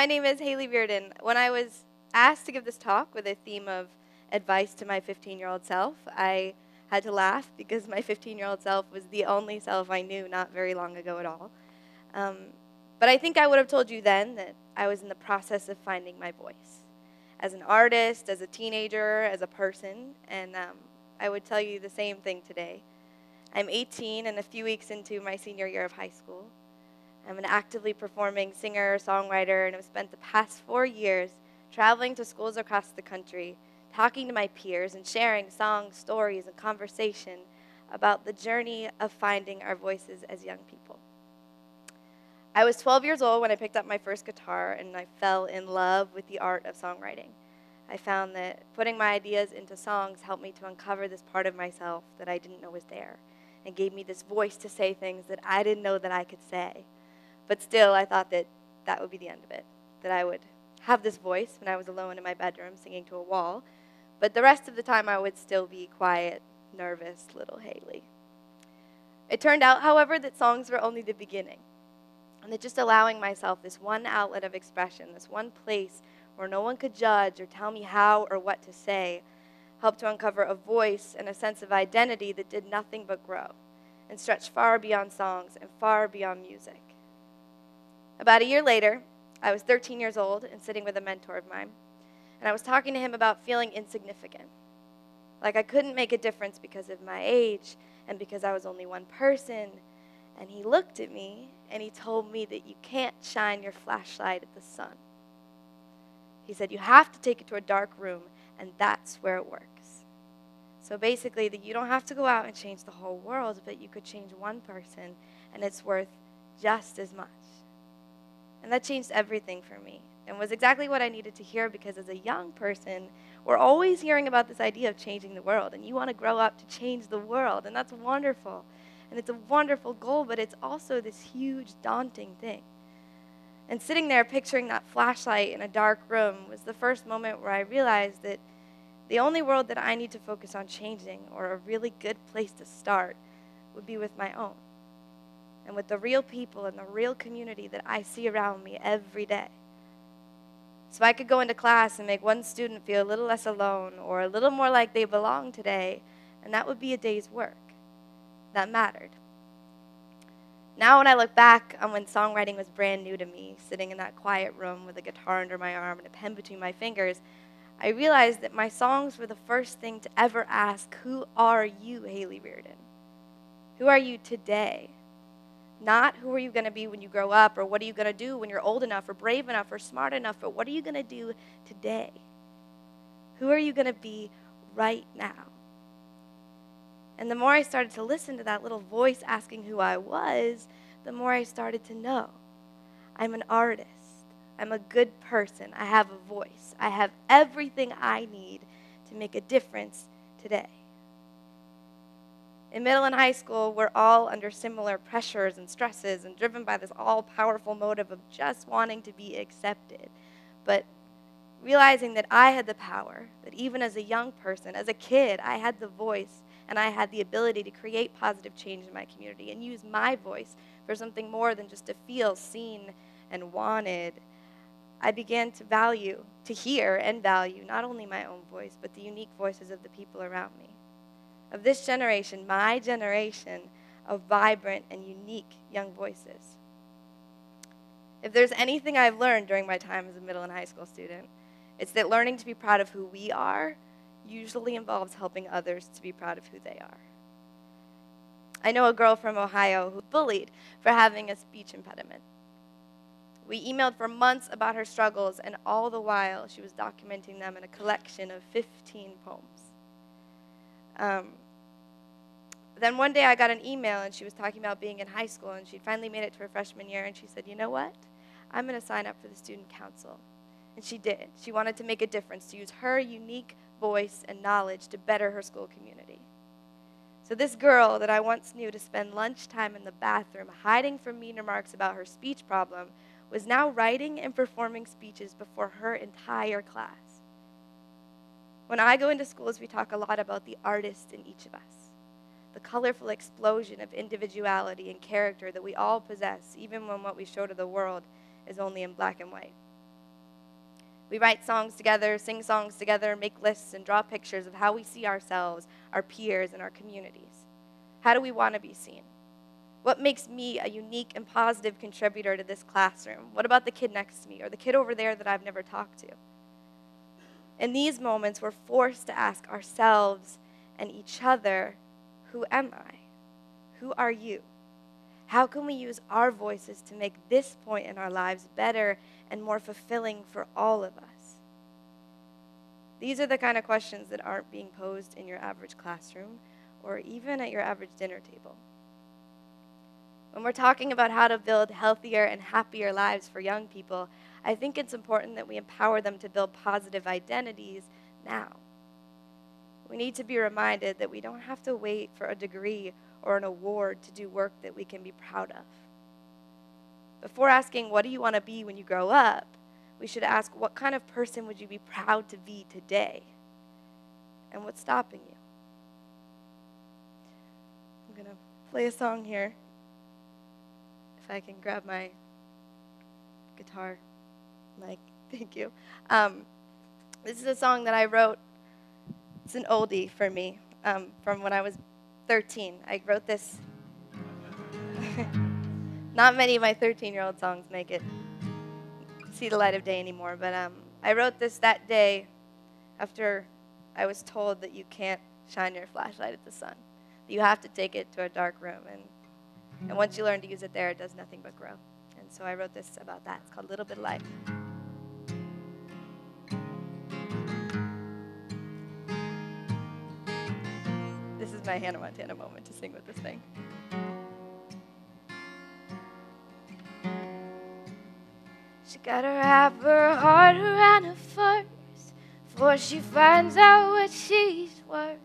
My name is Hayley Reardon. When I was asked to give this talk with a theme of advice to my 15-year-old self, I had to laugh because my 15-year-old self was the only self I knew not very long ago at all. Um, but I think I would have told you then that I was in the process of finding my voice as an artist, as a teenager, as a person, and I would tell you the same thing today. I'm 18 and a few weeks into my senior year of high school. I'm an actively performing singer, songwriter, and have spent the past 4 years traveling to schools across the country, talking to my peers and sharing songs, stories, and conversation about the journey of finding our voices as young people. I was 12 years old when I picked up my first guitar, and I fell in love with the art of songwriting. I found that putting my ideas into songs helped me to uncover this part of myself that I didn't know was there, and gave me this voice to say things that I didn't know that I could say. But still, I thought that that would be the end of it, that I would have this voice when I was alone in my bedroom singing to a wall, but the rest of the time I would still be quiet, nervous little Hayley. It turned out, however, that songs were only the beginning, and that just allowing myself this one outlet of expression, this one place where no one could judge or tell me how or what to say, helped to uncover a voice and a sense of identity that did nothing but grow and stretch far beyond songs and far beyond music. About a year later, I was 13 years old and sitting with a mentor of mine, and I was talking to him about feeling insignificant, like I couldn't make a difference because of my age and because I was only one person. And he looked at me and he told me that you can't shine your flashlight at the sun. He said you have to take it to a dark room, and that's where it works. So basically, that you don't have to go out and change the whole world, but you could change one person, and it's worth just as much. And that changed everything for me and was exactly what I needed to hear, because as a young person, we're always hearing about this idea of changing the world, and you want to grow up to change the world, and that's wonderful. And it's a wonderful goal, but it's also this huge, daunting thing. And sitting there picturing that flashlight in a dark room was the first moment where I realized that the only world that I need to focus on changing, or a really good place to start, would be with my own, and with the real people and the real community that I see around me every day. So I could go into class and make one student feel a little less alone or a little more like they belong today, and that would be a day's work. That mattered. Now when I look back on when songwriting was brand new to me, sitting in that quiet room with a guitar under my arm and a pen between my fingers, I realized that my songs were the first thing to ever ask, who are you, Hayley Reardon? Who are you today? Not who are you going to be when you grow up, or what are you going to do when you're old enough or brave enough or smart enough, but what are you going to do today? Who are you going to be right now? And the more I started to listen to that little voice asking who I was, the more I started to know. I'm an artist. I'm a good person. I have a voice. I have everything I need to make a difference today. In middle and high school, we're all under similar pressures and stresses and driven by this all-powerful motive of just wanting to be accepted. But realizing that I had the power, that even as a young person, as a kid, I had the voice and I had the ability to create positive change in my community and use my voice for something more than just to feel seen and wanted, I began to hear and value not only my own voice, but the unique voices of the people around me. Of this generation, my generation of vibrant and unique young voices. If there's anything I've learned during my time as a middle and high school student, it's that learning to be proud of who we are usually involves helping others to be proud of who they are. I know a girl from Ohio who was bullied for having a speech impediment. We emailed for months about her struggles, and all the while she was documenting them in a collection of 15 poems. Then one day I got an email, and she was talking about being in high school, and she'd finally made it to her freshman year, and she said, you know what? I'm going to sign up for the student council. And she did. She wanted to make a difference, to use her unique voice and knowledge to better her school community. So this girl that I once knew to spend lunchtime in the bathroom hiding from mean remarks about her speech problem was now writing and performing speeches before her entire class. When I go into schools, we talk a lot about the artist in each of us, the colorful explosion of individuality and character that we all possess, even when what we show to the world is only in black and white. We write songs together, sing songs together, make lists, and draw pictures of how we see ourselves, our peers, and our communities. How do we want to be seen? What makes me a unique and positive contributor to this classroom? What about the kid next to me or the kid over there that I've never talked to? In these moments, we're forced to ask ourselves and each other, who am I? Who are you? How can we use our voices to make this point in our lives better and more fulfilling for all of us? These are the kind of questions that aren't being posed in your average classroom or even at your average dinner table. When we're talking about how to build healthier and happier lives for young people, I think it's important that we empower them to build positive identities now. We need to be reminded that we don't have to wait for a degree or an award to do work that we can be proud of. Before asking, what do you want to be when you grow up, we should ask, what kind of person would you be proud to be today? And what's stopping you? I'm going to play a song here. If I can grab my guitar mic. Thank you. This is a song that I wrote. It's an oldie for me from when I was 13. I wrote this. Not many of my 13-year-old songs make it see the light of day anymore, but I wrote this that day after I was told that you can't shine your flashlight at the sun. That you have to take it to a dark room, and once you learn to use it there, it does nothing but grow. And so I wrote this about that. It's called Little Bit of Life. This is my Hannah Montana moment to sing with this thing. She gotta wrap her heart around it first before she finds out what she's worth.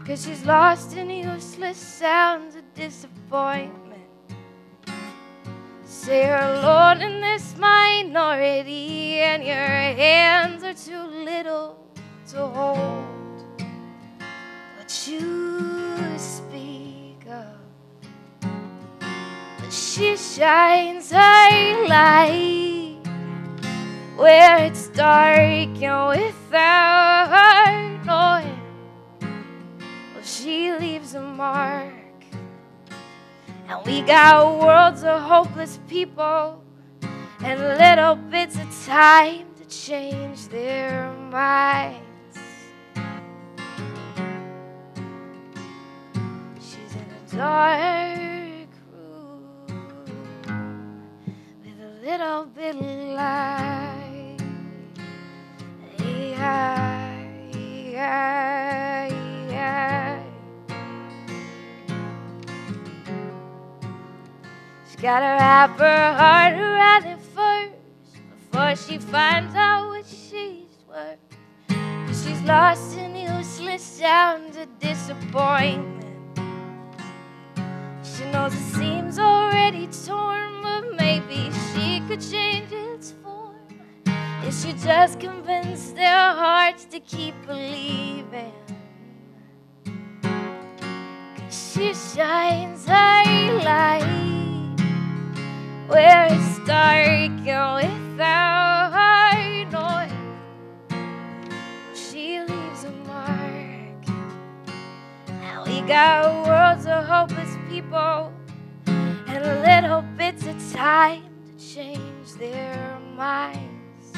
'Cause she's lost in useless sounds of disappointment. Say you're alone in this minority and your hands are too little to hold. But you speak up. But she shines her light where it's dark and without her knowing. Well, she leaves a mark. And we got worlds of hopeless people and little bits of time to change their minds. She's in a dark room with a little bit of light. Gotta wrap her heart around it first before she finds out what she's worth. 'Cause she's lost in useless sounds of disappointment. She knows it seems already torn, but maybe she could change its form if she just convinced their hearts to keep believing. 'Cause she shines her light where it's dark and without her knowing. She leaves a mark. And we got worlds of hopeless people and little bits of time to change their minds.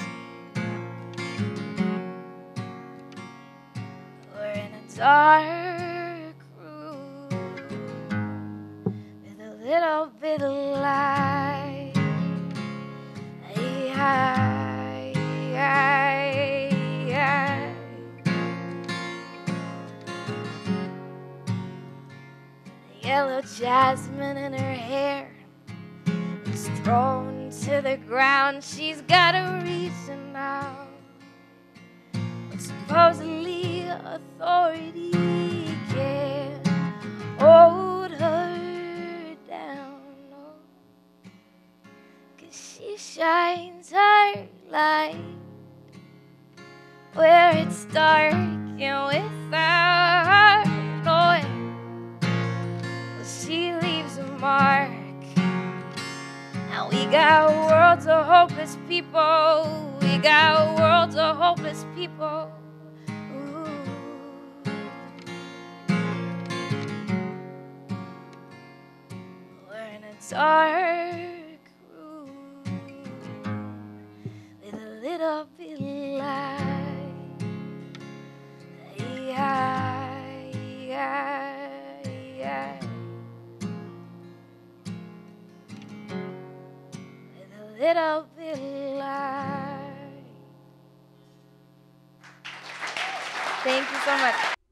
We're in a dark room with a little bit of light. Yellow jasmine in her hair is thrown to the ground. She's got a reason now, but supposedly authority can't hold her down. No. 'Cause she shines her light where it's dark and without her knowing. She leaves a mark. And we got worlds of hopeless people. We got worlds of hopeless people. Ooh. We're in a dark room with a little bit of light. With a little bit of light. Thank you so much.